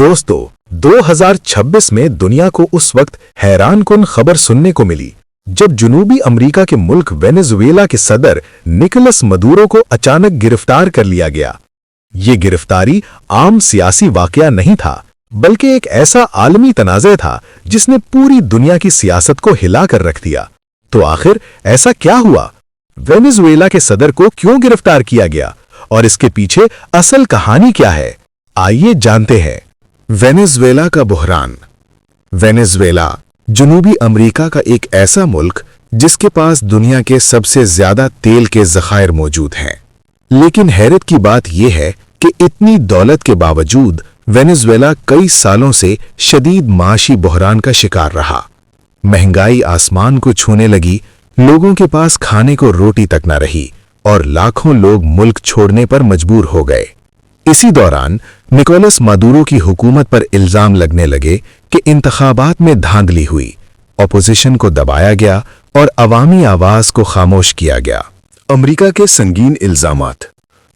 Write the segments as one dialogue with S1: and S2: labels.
S1: दोस्तों 2026 में दुनिया को उस वक्त हैरानकुन खबर सुनने को मिली जब जनूबी अमेरिका के मुल्क वेनेजुएला के सदर निकोलस मदुरो को अचानक गिरफ्तार कर लिया गया। ये गिरफ्तारी आम सियासी वाकया नहीं था, बल्कि एक ऐसा आलमी तनाज़े था जिसने पूरी दुनिया की सियासत को हिला कर रख दिया। तो आखिर ऐसा क्या हुआ? वेनेजुएला के सदर को क्यों गिरफ्तार किया गया और इसके पीछे असल कहानी क्या है? आइए जानते हैं। वेनेजुएला का बुहरान। वेनेजुएला जनूबी अमेरिका का एक ऐसा मुल्क जिसके पास दुनिया के सबसे ज्यादा तेल के ज़खायर मौजूद हैं। लेकिन हैरत की बात यह है कि इतनी दौलत के बावजूद वेनेजुएला कई सालों से शदीद माशी बुहरान का शिकार रहा। महंगाई आसमान को छूने लगी, लोगों के पास खाने को रोटी तक न रही और लाखों लोग मुल्क छोड़ने पर मजबूर हो गए। इसी दौरान निकोलस मदुरो की हुकूमत पर इल्जाम लगने लगे कि इंतखाबात में धांधली हुई, अपोजिशन को दबाया गया और अवामी आवाज को खामोश किया गया। अमेरिका के संगीन इल्जामात।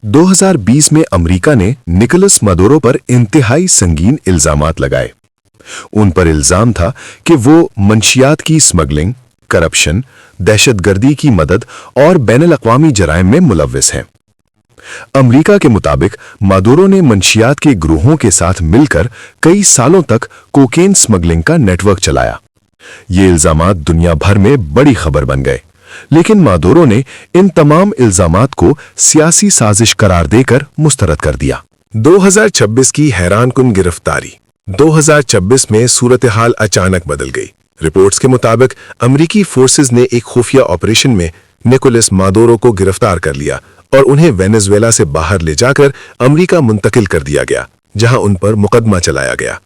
S1: 2020 में अमेरिका ने निकोलस मदुरो पर इंतहाई संगीन इल्जामात लगाए। उन पर इल्जाम था कि वो मंशियात की स्मगलिंग, करप्शन, दहशतगर्दी की मदद और बैनुल-अक़वामी जराइम में मुलव्विस हैं। अमेरिका के मुताबिक मदुरो ने मंशियात के ग्रोहों के साथ मिलकर कई सालों तक कोकेन स्मगलिंग का नेटवर्क चलाया। ये इल्जामात दुनिया भर में बड़ी खबर बन गए, लेकिन मदुरो ने इन तमाम इल्जामात को सियासी साजिश करार देकर मुस्तरद कर दिया। 2026 की हैरानकुन गिरफ्तारी। 2026 में सूरत हाल अचानक बदल गई। रिपोर्ट्स के मुताबिक अमेरिकी फोर्सेस ने एक खुफिया ऑपरेशन में निकोलस मदुरो को गिरफ्तार कर लिया और उन्हें वेनेजुएला से बाहर ले जाकर अमेरिका मुंतकिल कर दिया गया, जहां उन पर मुकदमा चलाया गया।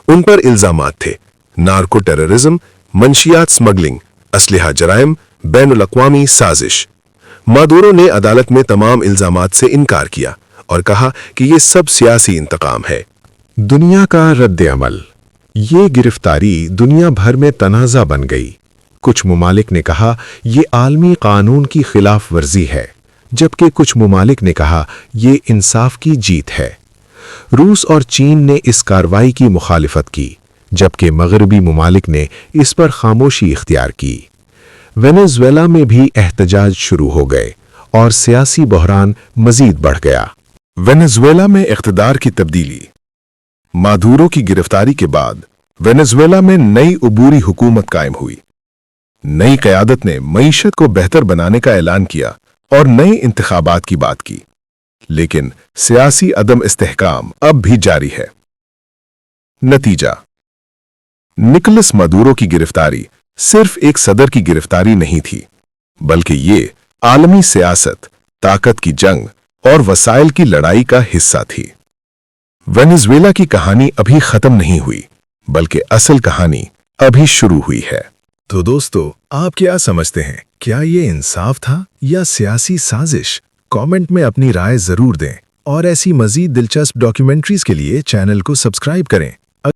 S1: उन पर इल्जामात थे नार्को टेररिज्म, मंशियात स्मगलिंग, असलहा जराइम, बैनुल-अक़वामी साजिश। मदुरो ने अदालत में तमाम इल्जामात से इनकार किया और कहा कि ये सब सियासी इंतकाम है। दुनिया का रद्द-ए-अमल। ये गिरफ्तारी दुनिया भर में तनाज़ा बन गई। कुछ मुमालिक ने कहा ये आलमी कानून की खिलाफ वर्जी है, जबकि कुछ मुमालिक ने कहा ये इंसाफ की जीत है। रूस और चीन ने इस कार्रवाई की मुखालिफत की, जबकि मगरबी मुमालिक ने इस पर खामोशी इख्तियार की। वेनेजुएला में भी एहतजाज शुरू हो गए और सियासी बहरान मजीद बढ़ गया। वेनेजुएला में इख्तिदार की तब्दीली। मदुरो की गिरफ्तारी के बाद वेनेजुएला में नई उबूरी हुकूमत कायम हुई। नई क़यादत ने मईशत को बेहतर बनाने का ऐलान किया और नए इंतखाबात की बात की, लेकिन सियासी अदम इस्तेहकाम अब भी जारी है। नतीजा। निकोलस मदुरो की गिरफ्तारी सिर्फ एक सदर की गिरफ्तारी नहीं थी, बल्कि ये आलमी सियासत, ताकत की जंग और वसाइल की लड़ाई का हिस्सा थी। वेनेजुएला की कहानी अभी खत्म नहीं हुई, बल्कि असल कहानी अभी शुरू हुई है। तो दोस्तों, आप क्या समझते हैं? क्या ये इंसाफ था या सियासी साजिश? कमेंट में अपनी राय जरूर दें और ऐसी मजीद दिलचस्प डॉक्यूमेंट्रीज के लिए चैनल को सब्सक्राइब करें।